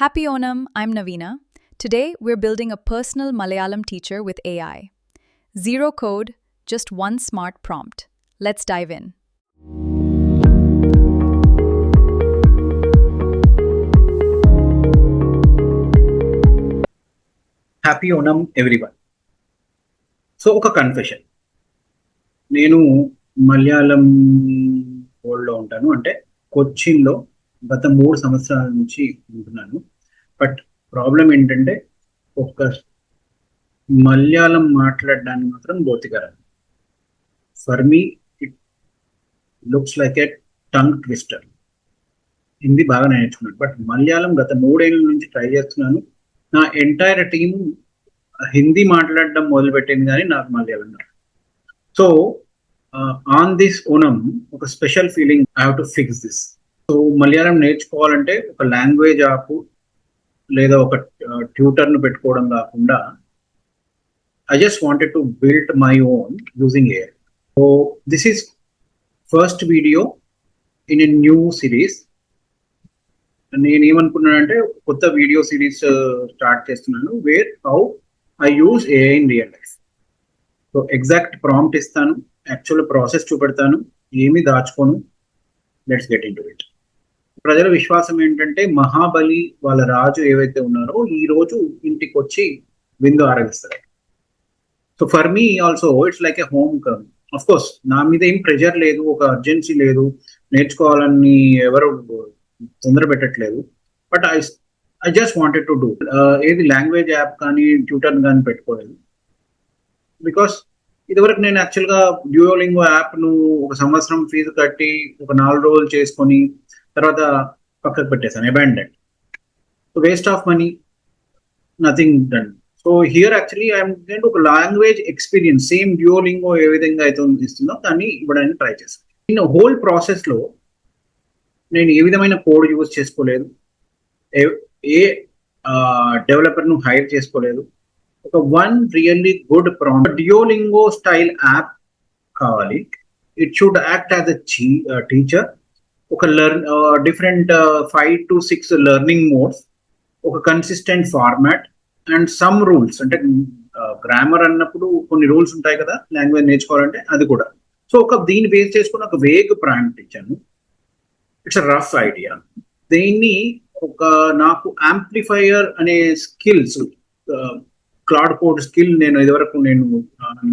Happy Onam, I'm Navina. Today, we're building a personal Malayalam teacher with AI. Zero code, just one smart prompt. Let's dive in. Happy Onam everyone. So ఒక confession, నేను మలయాళం వరల్డ్లో ఉంటాను, అంటే కొచ్చిన్లో గత 3 సంవత్సరాల నుంచి ఉంటున్నాను. బట్ ప్రాబ్లం ఏంటంటే ఒక మలయాళం మాట్లాడడానికి మాత్రం బోతిగారు. For me it looks like a tongue twister. Hindi బాగా నేర్చుకున్నాను, బట్ మలయాళం గత 3 ఏళ్ళ నుంచి ట్రై చేస్తున్నాను. నా ఎంటైర్ టీమ్ హిందీ మాట్లాడడం మొదలుపెట్టింది, కానీ నాకు మలయాళం రాదు. సో ఆన్ దిస్ ఓనం ఒక special feeling, I have to fix this. So Malayalam నేర్చుకోవాలంటే ఒక లాంగ్వేజ్ యాప్ లేదా ఒక ట్యూటర్ను పెట్టుకోవడం కాకుండా I just wanted to build my own using AI. So this is first video in a new series. నేను ఏమనుకున్నానంటే కొత్త వీడియో సిరీస్ స్టార్ట్ చేస్తున్నాను, where how I use AI in real life. So exact prompt ఇస్తాను, actual process చూపెడతాను, ఏమీ దాచుకోను. Let's get into it. ప్రజల విశ్వాసం ఏంటంటే మహాబలి వాళ్ళ రాజు ఏవైతే ఉన్నారో ఈ రోజు ఇంటికి వచ్చి విందు ఆరగిస్తారు. So for me also it's like a home come. Of course నా మీద ఏం ప్రెషర్ లేదు, ఒక అర్జెన్సీ లేదు, నేర్చుకోవాలని ఎవరు తొందర పెట్టట్లేదు. But I just wanted to do. ఏది లాంగ్వేజ్ యాప్ కానీ ట్యూటర్ కానీ పెట్టుకోలేదు, బికాస్ ఇదివరకు నేను యాక్చువల్గా డ్యూయోలింగో యాప్ను 1 సంవత్సరం ఫీజు కట్టి ఒక 4 రోజులు చేసుకొని తర్వాత పక్కకు పెట్టేశాను, abandoned. So waste of money, nothing done. So here actually I'm going ఒక లాంగ్వేజ్ ఎక్స్పీరియన్స్, సేమ్ డ్యూయోలింగో ఏ విధంగా అయితే ఇస్తుందో దాన్ని ఇవ్వడానికి ట్రై చేశాను. ఇన్ హోల్ ప్రాసెస్లో నేను ఏ విధమైన కోడ్ యూజ్ చేసుకోలేదు, ఏ డెవలపర్ను హైర్ చేసుకోలేదు. ఒక one really good prompt, Duolingo style app కావాలి. It should act as a teacher. ఒక డిఫరెంట్ 5 to 6 లెర్నింగ్ మోడ్స్, ఒక consistent format and some rules. అంటే గ్రామర్ అన్నప్పుడు కొన్ని రూల్స్ ఉంటాయి కదా లాంగ్వేజ్ నేర్చుకోవాలంటే, అది కూడా. సో దీన్ని బేస్ చేసుకుని ఒక వేగ్ ప్రాంప్ట్ ఇచ్చాను. It's a rough idea. దీన్ని నాకు యాంప్లిఫైయర్ అనే స్కిల్స్, క్లౌడ్ కోడ్ స్కిల్ నేను ఇదివరకు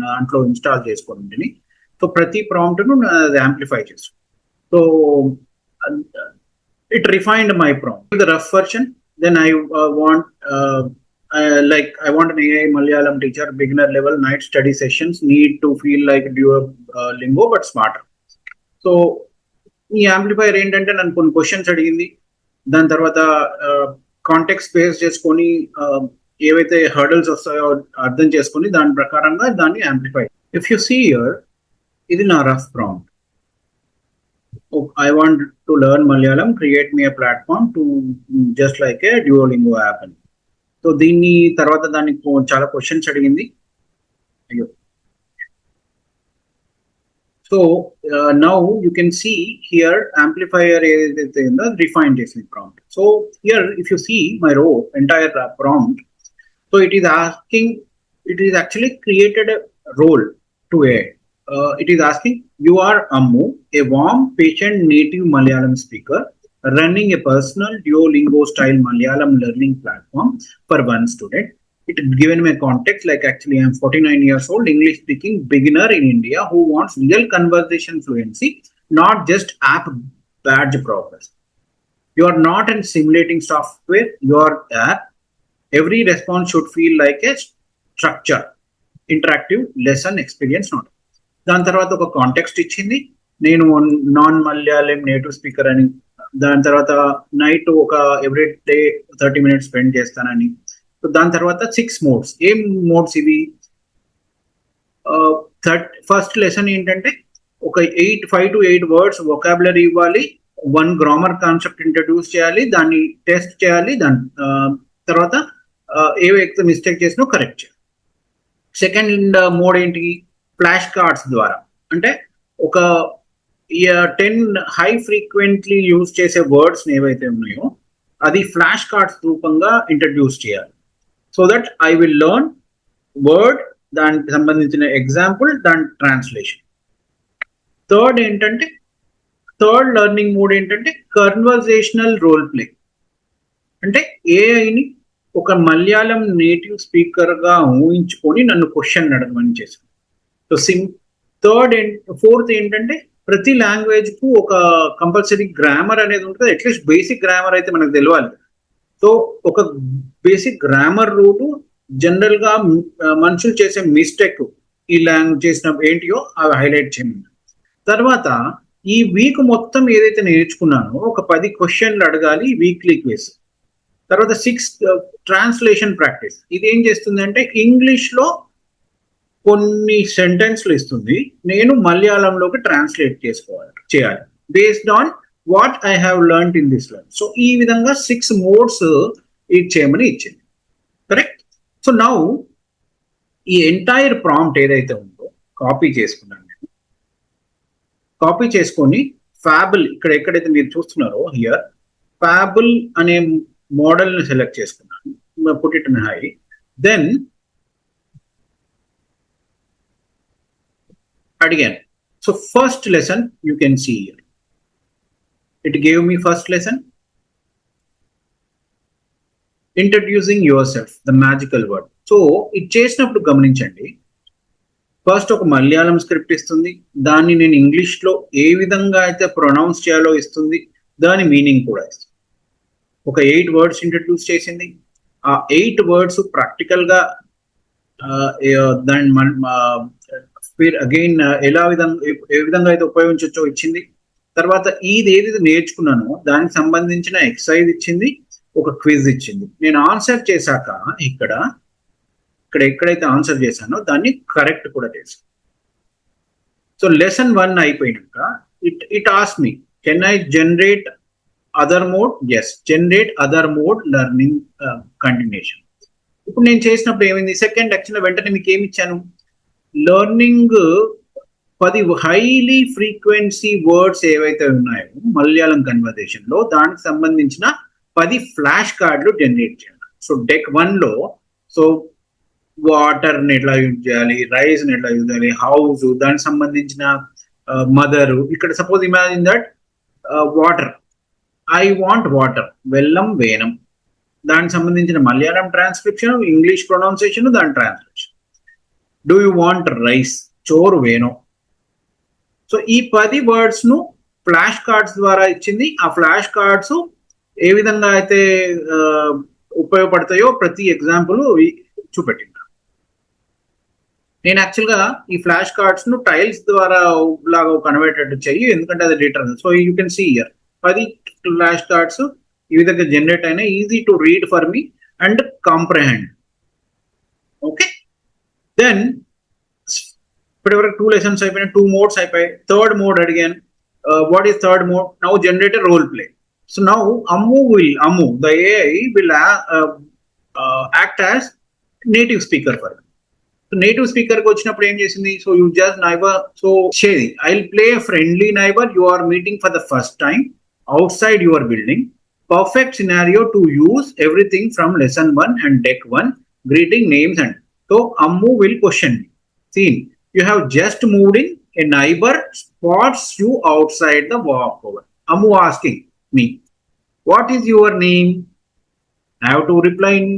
దాంట్లో ఇన్స్టాల్ చేసుకుని, సో ప్రతి ప్రాంప్ట్ను యాంప్లిఫై చేస్తాను. So it refined my prompt. The rough version, then I want I want an AI Malayalam teacher, beginner level, night study sessions, need to feel like Duolingo but smarter. So ఈ amplifier ఏంటంటే నన్ను కొన్ని questions అడిగింది, దాని తర్వాత context base చేసుకొని ఏవైతే hurdles వస్తాయో అర్థం చేసుకొని దాని ప్రకారంగా దాన్ని amplify. If you see here, ఇది నా rough prompt. I want to learn Malayalam, create me a platform to just like a Duolingo app. So దీన్ని తర్వాత దానికి చాలా క్వశ్చన్స్ అడిగింది. So now you can see here amplifier is in the refined listening prompt. So here if you see my entire prompt, so it is actually created a role to AI. It is asking, you are Ammu, a warm, patient native Malayalam speaker running a personal Duolingo style Malayalam learning platform for one student. It is given me a context like actually I am 49 years old, English speaking beginner in India who wants real conversation fluency, not just app badge progress. You are not in simulating software, your app. Every response should feel like a structure, interactive lesson experience, not. దాని తర్వాత ఒక context ఇచ్చింది, నేను non Malayalam native speaker అని. దాని తర్వాత night ఒక every day 30 minutes spend చేస్తానని. దాని తర్వాత 6 మోడ్స్. ఏం మోడ్స్ ఇవి? ఫస్ట్ లెసన్ ఏంటంటే ఒక 5 to 8 వర్డ్స్ వొకాబులరీ ఇవ్వాలి, 1 గ్రామర్ కాన్సెప్ట్ ఇంట్రడ్యూస్ చేయాలి, దాన్ని టెస్ట్ చేయాలి, దాని తర్వాత ఏవైతే మిస్టేక్ చేసినా కరెక్ట్ చేయాలి. సెకండ్ మోడ్ ఏంటి? ఫ్లాష్ కార్డ్స్ ద్వారా, అంటే ఒక 10 హై ఫ్రీక్వెంట్లీ యూజ్ చేసే వర్డ్స్ ఏవైతే ఉన్నాయో అది ఫ్లాష్ కార్డ్స్ రూపంగా ఇంట్రడ్యూస్ చేయాలి. So that I will learn word, దానికి సంబంధించిన ఎగ్జాంపుల్, దాని ట్రాన్స్లేషన్. థర్డ్ లెర్నింగ్ మోడ్ ఏంటంటే కన్వర్జేషనల్ రోల్ ప్లే. అంటే ఏఐని ఒక మలయాళం నేటివ్ స్పీకర్ గా ఊహించుకొని నన్ను క్వశ్చన్ అడగమని చేశాను. సో ఫోర్త్ ఏంటంటే ప్రతి లాంగ్వేజ్ కు ఒక కంపల్సరీ గ్రామర్ అనేది ఉంటుంది. అట్లీస్ట్ బేసిక్ గ్రామర్ అయితే మనకు తెలియాలి. సో ఒక బేసిక్ గ్రామర్ రూటు జనరల్ గా మనుషులు చేసే మిస్టేక్ ఈ లాంగ్వేజ్ చేసినప్పుడు ఏంటియో అవి హైలైట్ చేయమని. తర్వాత ఈ వీక్ మొత్తం ఏదైతే నేర్చుకున్నానో ఒక 10 క్వశ్చన్లు అడగాలి వీక్లీ క్విజ్. తర్వాత 6 ట్రాన్స్లేషన్ ప్రాక్టీస్. ఇది ఏం చేస్తుంది అంటే ఇంగ్లీష్ లో కొన్ని సెంటెన్స్లు ఇస్తుంది, నేను మలయాళంలోకి ట్రాన్స్లేట్ చేయాలి based on what I have learned in this learn. So ఈ విధంగా 6 మోడ్స్ ఇది చేయమని ఇచ్చింది. కరెక్ట్. సో నౌ ఈ ఎంటైర్ ప్రాంప్ట్ ఏదైతే ఉందో కాపీ చేసుకున్నాను. నేను కాపీ చేసుకొని ఫ్యాబుల్, ఇక్కడ ఎక్కడైతే మీరు చూస్తున్నారో హియర్ ఫ్యాబుల్ అనే మోడల్ ని సెలెక్ట్ చేసుకున్నాను. Put it in high. Then అడిగాను. So first lesson you can see here. It gave me first lesson, introducing yourself, the magical word. So ఇది చేసినప్పుడు గమనించండి, ఫస్ట్ ఒక మలయాళం స్క్రిప్ట్ ఇస్తుంది, దాన్ని నేను ఇంగ్లీష్ లో ఏ విధంగా అయితే ప్రొనౌన్స్ చేయాలో ఇస్తుంది, దాని మీనింగ్ కూడా ఇస్తుంది. ఒక 8 వర్డ్స్ ఇంట్రడ్యూస్ చేసింది. ఆ 8 వర్డ్స్ ప్రాక్టికల్ గా దాని అగైన్ ఏ విధంగా అయితే ఉపయోగించవచ్చో ఇచ్చింది. తర్వాత ఇది ఏదైతే నేర్చుకున్నానో దానికి సంబంధించిన ఎక్సర్సైజ్ ఇచ్చింది, ఒక క్విజ్ ఇచ్చింది. నేను ఆన్సర్ చేశాక ఇక్కడ ఎక్కడైతే ఆన్సర్ చేశానో దాన్ని కరెక్ట్ కూడా చేశాను. సో లెసన్ 1 అయిపోయినాక it ask me, can I generate other mode? Yes, generate other mode learning continuation. ఇప్పుడు నేను చేసినప్పుడు ఏమైంది, సెకండ్ యాక్షన్ వెంటనే మీకు ఏమి ఇచ్చాను, లెర్నింగ్ 10 హైలీ ఫ్రీక్వెన్సీ వర్డ్స్ ఏవైతే ఉన్నాయో మలయాళం కన్వర్జేషన్ లో దానికి సంబంధించిన 10 ఫ్లాష్ కార్డులు జనరేట్ చేయాలి. సో డెక్ 1 లో సో వాటర్ ని ఎట్లా యూజ్ చేయాలి, రైస్ ని ఎట్లా యూజ్ చేయాలి, హౌస్, దానికి సంబంధించిన మదర్. ఇక్కడ suppose imagine that water, I want water, వెల్లం వేనం, దానికి సంబంధించిన మలయాళం ట్రాన్స్క్రిప్షన్, ఇంగ్లీష్ ప్రొనౌన్సియేషన్, దాని translation. Do you want rice, చోరు వేనో. సో ఈ 10 వర్డ్స్ ను ఫ్లాష్ కార్డ్స్ ద్వారా ఇచ్చింది. ఆ ఫ్లాష్ కార్డ్స్ ఏ విధంగా అయితే ఉపయోగపడతాయో ప్రతి ఎగ్జాంపుల్ చూపెట్టింది. నేను యాక్చువల్గా ఈ ఫ్లాష్ కార్డ్స్ ను టైల్స్ ద్వారా లాగా కన్వర్టెడ్ చెయ్యి, ఎందుకంటే అది data. So you can see here 10 flash cards ఈ విధంగా జనరేట్ అయినా, easy to read for me and comprehend. Okay, then ఇప్పటివరకు 2 లెసన్స్ అయిపోయినాయి, 2 మోడ్స్ అయిపోయాయి. థర్డ్ మోడ్ అడిగాను, what is third mode? Now generate a role play. So now Ammu, the AI will act as native speaker for it. So native speaker కి వచ్చినప్పుడు ఏం చేసింది, so you just neighbour, so షేది, I will play friendly neighbour, you are meeting for the first time outside your building, perfect scenario to use everything from lesson 1 and deck 1, greeting, names and. So Ammu will question me. See, you have just moved in, a neighbor spots you outside the walkover. Ammu asking me, what is your name? I have to reply in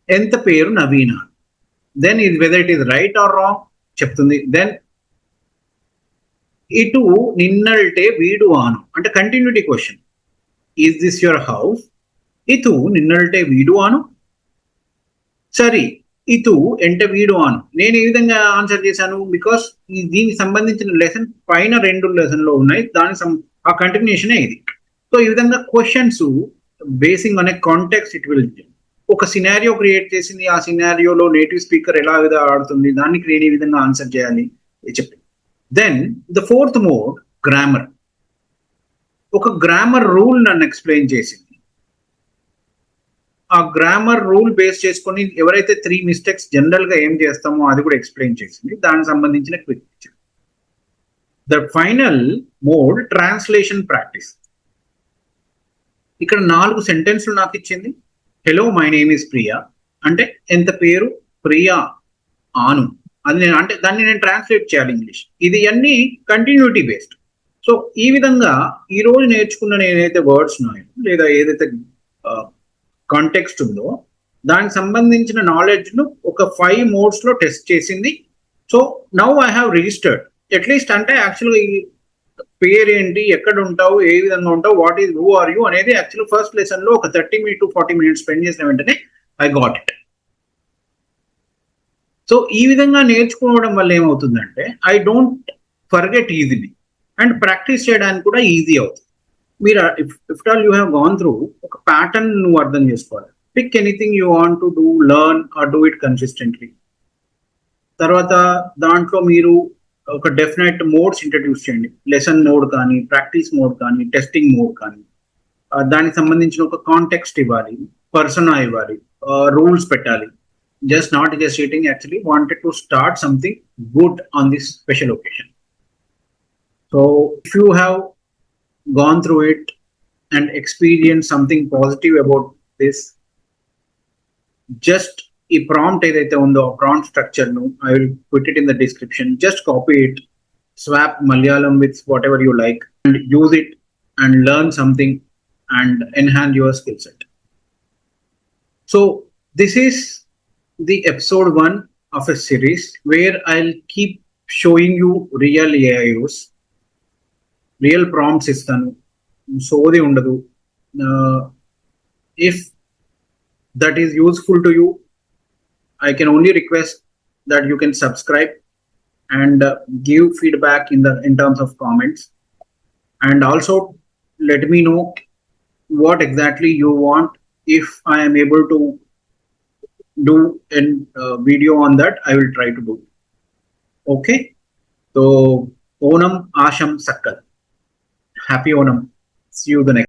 enta peru Navina. Then whether it is right or wrong చెప్తుంది. Then ఇటు నిన్నల్టే వీడు ఆను అంటే continuity question, is this your house? ఇటు నిన్నల్టే వీడు ఆను, సరి ఇటు ఎంట వీడు ఆను. నేను ఏ విధంగా ఆన్సర్ చేశాను, బికాస్ దీనికి సంబంధించిన లెసన్ పైన 2 లెసన్లో ఉన్నాయి, దానికి ఆ కంటిన్యూషనే ఇది. సో ఈ విధంగా క్వశ్చన్స్ బేసింగ్ అనే కాంటెక్స్ట్ ఇట్ విల్, ఒక సినారియో క్రియేట్ చేసింది, ఆ సినారియోలో నేటివ్ స్పీకర్ ఎలా ఆడుతుంది, దానికి నేను ఈ విధంగా ఆన్సర్ చేయాలి చెప్పి. Then the fourth mode grammar, ఒక గ్రామర్ రూల్ నన్ను ఎక్స్ప్లెయిన్ చేసింది. ఆ గ్రామర్ రూల్ బేస్ చేసుకొని ఎవరైతే 3 మిస్టేక్స్ జనరల్ గా ఏం చేస్తామో అది కూడా ఎక్స్ప్లెయిన్ చేసింది, దానికి సంబంధించిన quick picture. The final mode translation practice. ఇక్కడ 4 సెంటెన్స్లు నాకు ఇచ్చింది. Hello my name is Priya అంటే ఎంత పేరు ప్రియా ఆను అది నేను అంటే దాన్ని నేను ట్రాన్స్లేట్ చేయాలి ఇంగ్లీష్. ఇది అన్ని కంటిన్యూటీ బేస్డ్. సో ఈ విధంగా ఈ రోజు నేర్చుకున్న ఏదైతే వర్డ్స్ ఉన్నాయో లేదా ఏదైతే కాంటెక్స్ట్ ఉందో దానికి సంబంధించిన నాలెడ్జ్ ను ఒక 5 మోడ్స్ లో టెస్ట్ చేసింది. So now I have registered at least అంటే యాక్చువల్గా ఈ పేరు ఏంటి, ఎక్కడ ఉంటావు, ఏ విధంగా ఉంటావు, what is who are you అనేది యాక్చువల్ ఫస్ట్ లెసన్ లో ఒక 30 to 40 minutes స్పెండ్ చేసిన వెంటనే ఐ గాట్ ఇట్. సో ఈ విధంగా నేర్చుకోవడం వల్ల ఏమవుతుందంటే I don't forget easily and practice చేయడానికి కూడా ఈజీ అవుతుంది. మీరు if all you have gone through ఒక ప్యాటర్న్ నువ్వు అర్థం చేసుకోవాలి. Pick anything you want to do, learn or do it consistently. తర్వాత దాంట్లో మీరు ఒక డెఫినెట్ మోడ్స్ ఇంట్రడ్యూస్ చేయండి. లెసన్ మోడ్ కానీ, ప్రాక్టీస్ మోడ్ కానీ, టెస్టింగ్ మోడ్ కానీ. దానికి సంబంధించిన ఒక కాంటెక్స్ట్ ఇవ్వాలి, పర్సనా ఇవ్వాలి, రూల్స్ పెట్టాలి. Just not just eating, actually wanted to start something good on this special occasion. So if you have gone through it and experienced something positive about this, just a prompt edaithe undo prompt structure nu I will put it in the description. Just copy it, swap Malayalam with whatever you like and use it and learn something and enhance your skill set. So this is the episode 1 of a series where I'll keep showing you real AIOs, real prompts istanu, sodi undadu. If that is useful to you, I can only request that you can subscribe and give feedback in terms of comments, and also let me know what exactly you want. If I am able to do a video on that, I will try to do. Okay, so Onam Asham Sakkal. Happy Onam. See you the next